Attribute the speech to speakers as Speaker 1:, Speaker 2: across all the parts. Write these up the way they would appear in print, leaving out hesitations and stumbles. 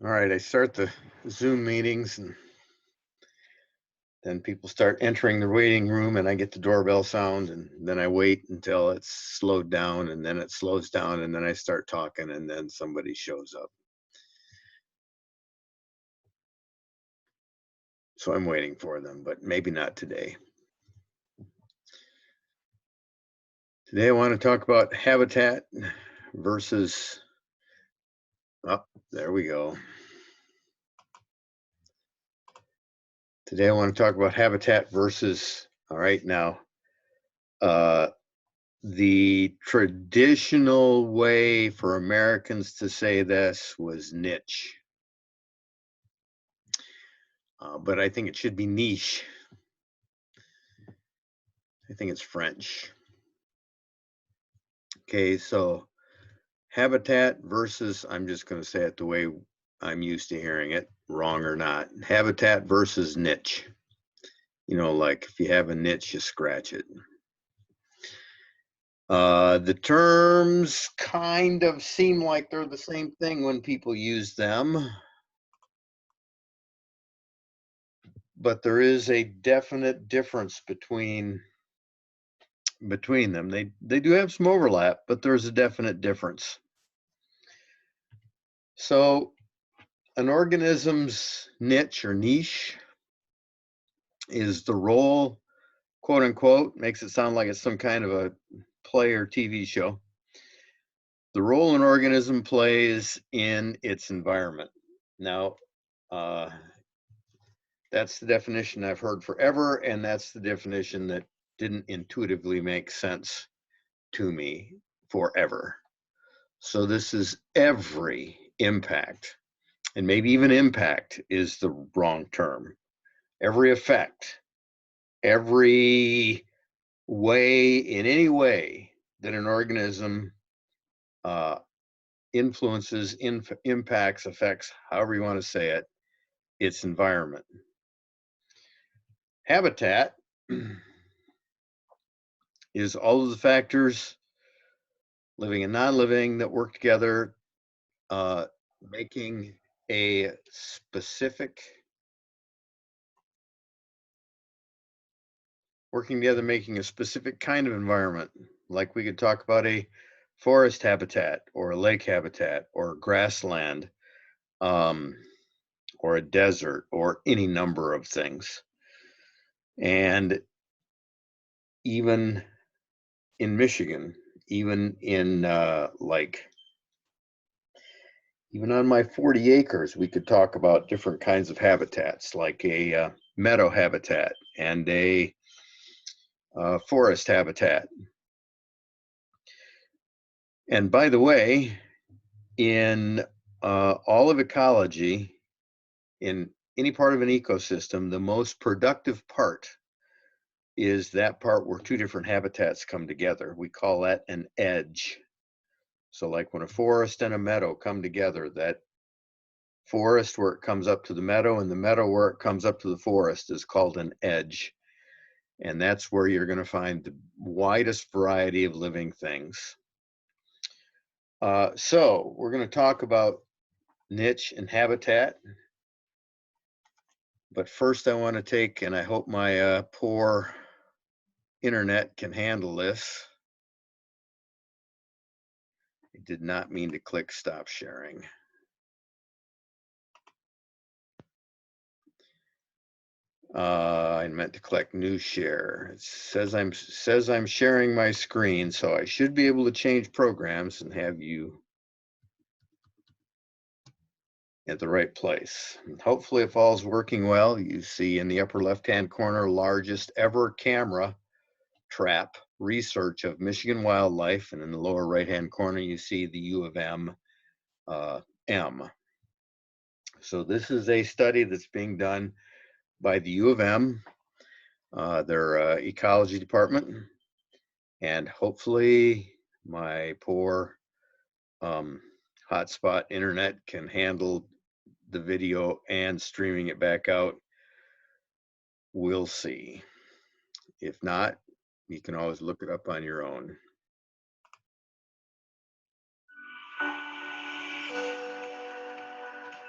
Speaker 1: All right, I start the Zoom meetings and then people start entering the waiting room and I get the doorbell sound and then I wait until it's slowed down and then it slows down and then I start talking and then somebody shows up. So I'm waiting for them, but maybe not today. Today I want to talk about habitat versus, oh, there we go. Today I want to talk about habitat versus, all right, now, the traditional way for Americans to say this was niche. But I think it should be niche. I think it's French. Okay, so habitat versus, I'm just going to say it the way I'm used to hearing it, wrong or not. Habitat versus niche. You know, like if you have a niche, you scratch it. The terms kind of seem like they're the same thing when people use them, but there is a definite difference between them. They do have some overlap, but there's a definite difference. So an organism's niche or niche is the role, quote unquote, makes it sound like it's some kind of a play or TV show. The role an organism plays in its environment. Now, that's the definition I've heard forever, and that's the definition that didn't intuitively make sense to me forever. So this is every impact, and maybe even impact is the wrong term. Every effect, every way, in any way that an organism influences, impacts, affects, however you want to say it, its environment. Habitat is all of the factors, living and non-living, that work together, making a specific, making a specific kind of environment. Like we could talk about a forest habitat or a lake habitat or grassland, or a desert or any number of things. And even in Michigan, even in even on my 40 acres, we could talk about different kinds of habitats, like a meadow habitat and a forest habitat. And by the way, in all of ecology, in any part of an ecosystem, the most productive part is that part where two different habitats come together. We call that an edge. So like when a forest and a meadow come together, that forest where it comes up to the meadow and the meadow where it comes up to the forest is called an edge. And that's where you're going to find the widest variety of living things. So we're going to talk about niche and habitat. But first I want to take, and I hope my poor internet can handle this. I did not mean to click stop sharing. I meant to click new share. It says I'm sharing my screen, so I should be able to change programs and have you at the right place. And hopefully if all's working well, you see in the upper left-hand corner, largest ever camera trap research of Michigan wildlife, and in the lower right-hand corner, you see the U of M. So this is a study that's being done by the U of M, their ecology department, and hopefully my poor hotspot internet can handle the video and streaming it back out. We'll see. If not, you can always look it up on your own.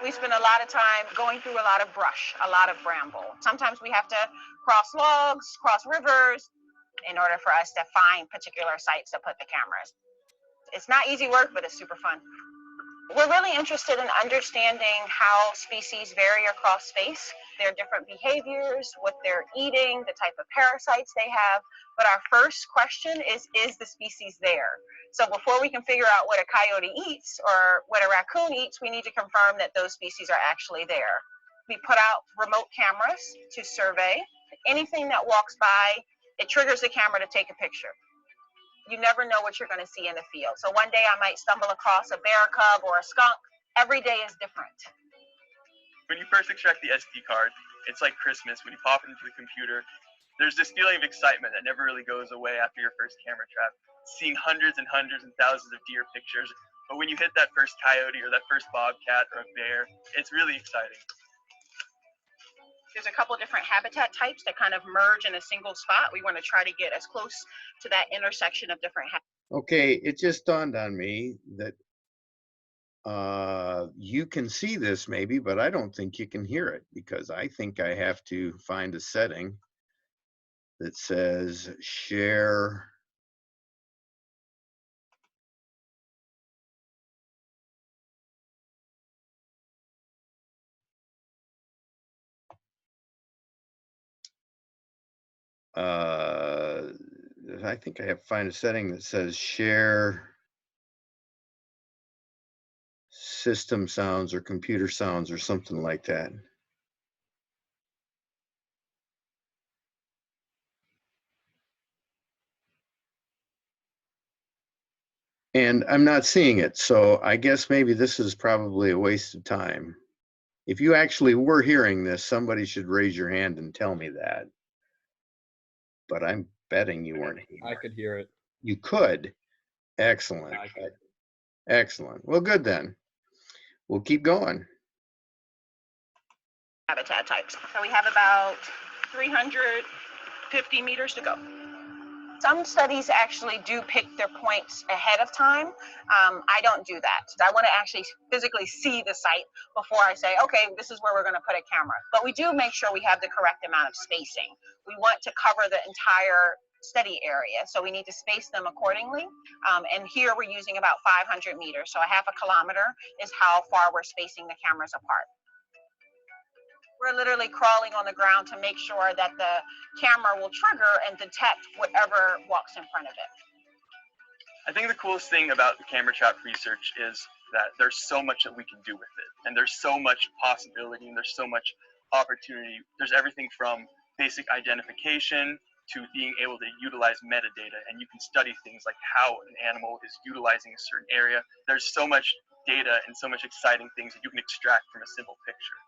Speaker 2: We spend a lot of time going through a lot of brush, a lot of bramble. Sometimes we have to cross logs, cross rivers in order for us to find particular sites to put the cameras. It's not easy work, but it's super fun. We're really interested in understanding how species vary across space, their different behaviors, what they're eating, the type of parasites they have. But our first question is the species there? So before we can figure out what a coyote eats or what a raccoon eats, we need to confirm that those species are actually there. We put out remote cameras to survey. Anything that walks by, it triggers the camera to take a picture. You never know what you're going to see in the field. So one day I might stumble across a bear cub or a skunk. Every day is different.
Speaker 3: When you first extract the SD card, it's like Christmas. When you pop it into the computer, there's this feeling of excitement that never really goes away after your first camera trap. Seeing hundreds and hundreds and thousands of deer pictures. But when you hit that first coyote or that first bobcat or a bear, it's really exciting.
Speaker 2: There's a couple different habitat types that kind of merge in a single spot. We want to try to get as close to that intersection of different
Speaker 1: Okay, it just dawned on me that you can see this maybe, but I don't think you can hear it, because I think I have to find a setting that says share I think I have to find a setting that says share system sounds or computer sounds or something like that. And I'm not seeing it, so I guess maybe this is probably a waste of time. If you actually were hearing this, somebody should raise your hand and tell me that. But I'm betting you weren't.
Speaker 4: I could hear it.
Speaker 1: You could? Excellent.
Speaker 4: I could.
Speaker 1: Excellent. Well, good then. We'll keep going.
Speaker 2: habitat types. So we have about 350 meters to go. Some studies actually do pick their points ahead of time. I don't do that. I want to actually physically see the site before I say, okay, this is where we're going to put a camera. But we do make sure we have the correct amount of spacing. We want to cover the entire study area, so we need to space them accordingly. And here we're using about 500 meters. So a half a kilometer is how far we're spacing the cameras apart. We're literally crawling on the ground to make sure that the camera will trigger and detect whatever walks in front of it.
Speaker 3: I think the coolest thing about the camera trap research is that there's so much that we can do with it, and there's so much possibility, and there's so much opportunity. There's everything from basic identification to being able to utilize metadata, and you can study things like how an animal is utilizing a certain area. There's so much data and so much exciting things that you can extract from a simple picture.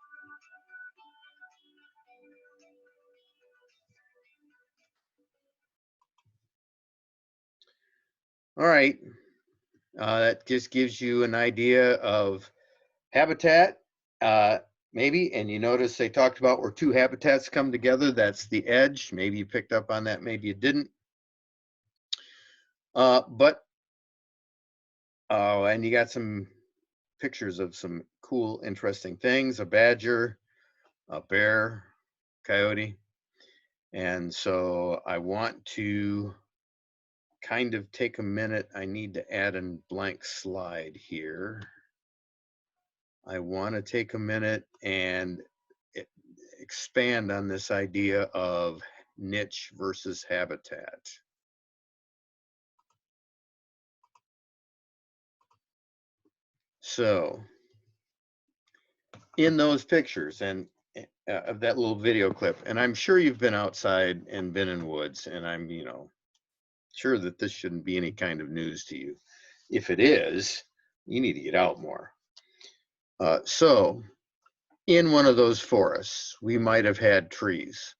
Speaker 1: All right. That just gives you an idea of habitat, maybe. And you notice they talked about where two habitats come together. That's the edge. Maybe you picked up on that, maybe you didn't. And you got some pictures of some cool, interesting things, a badger, a bear, coyote. And so I want to kind of take a minute. I need to add a blank slide here. I want to take a minute and expand on this idea of niche versus habitat. So in those pictures and of that little video clip, and I'm sure you've been outside and been in woods, and I'm, sure that this shouldn't be any kind of news to you. If it is, you need to get out more. So in one of those forests, we might have had trees,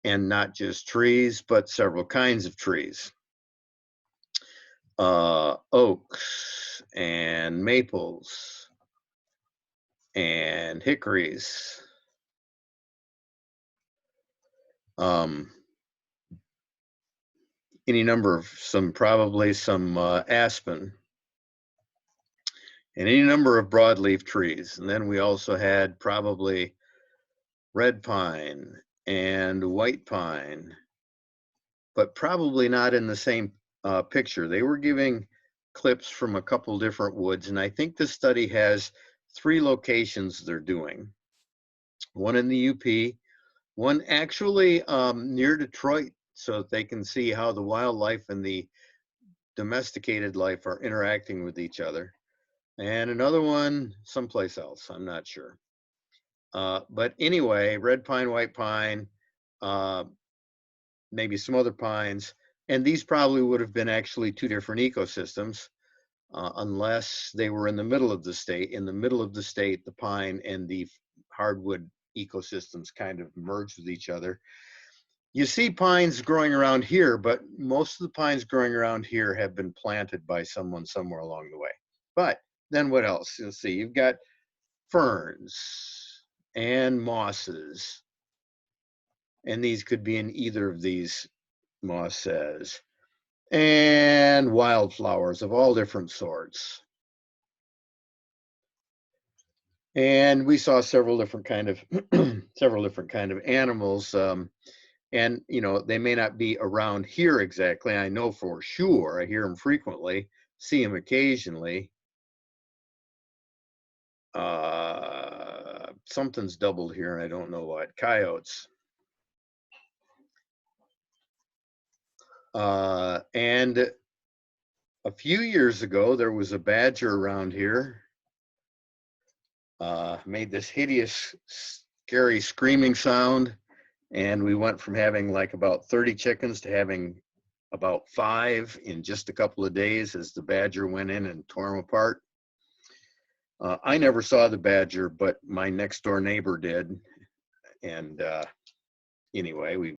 Speaker 1: and not just trees, but several kinds of trees. Oaks and maples and hickories. Any number of probably some aspen, and any number of broadleaf trees. And then we also had probably red pine and white pine, but probably not in the same picture. They were giving clips from a couple different woods, and I think this study has 3 locations they're doing. One in the UP, one actually near Detroit, so that they can see how the wildlife and the domesticated life are interacting with each other. And another one someplace else, I'm not sure. But anyway, red pine, white pine, maybe some other pines, and these probably would have been actually 2 different ecosystems, unless they were in the middle of the state. In the middle of the state, the pine and the hardwood ecosystems kind of merged with each other. You see pines growing around here, but most of the pines growing around here have been planted by someone somewhere along the way. But then what else? You'll see, you've got ferns and mosses, and these could be in either of these mosses, and wildflowers of all different sorts. And we saw several different kind of animals. And you know, they may not be around here exactly. I know for sure. I hear them frequently, see them occasionally. Something's doubled here, and I don't know what. Coyotes. And a few years ago, there was a badger around here. Made this hideous, scary screaming sound. And we went from having like about 30 chickens to having about 5 in just a couple of days as the badger went in and tore them apart. I never saw the badger, but my next door neighbor did. And anyway, we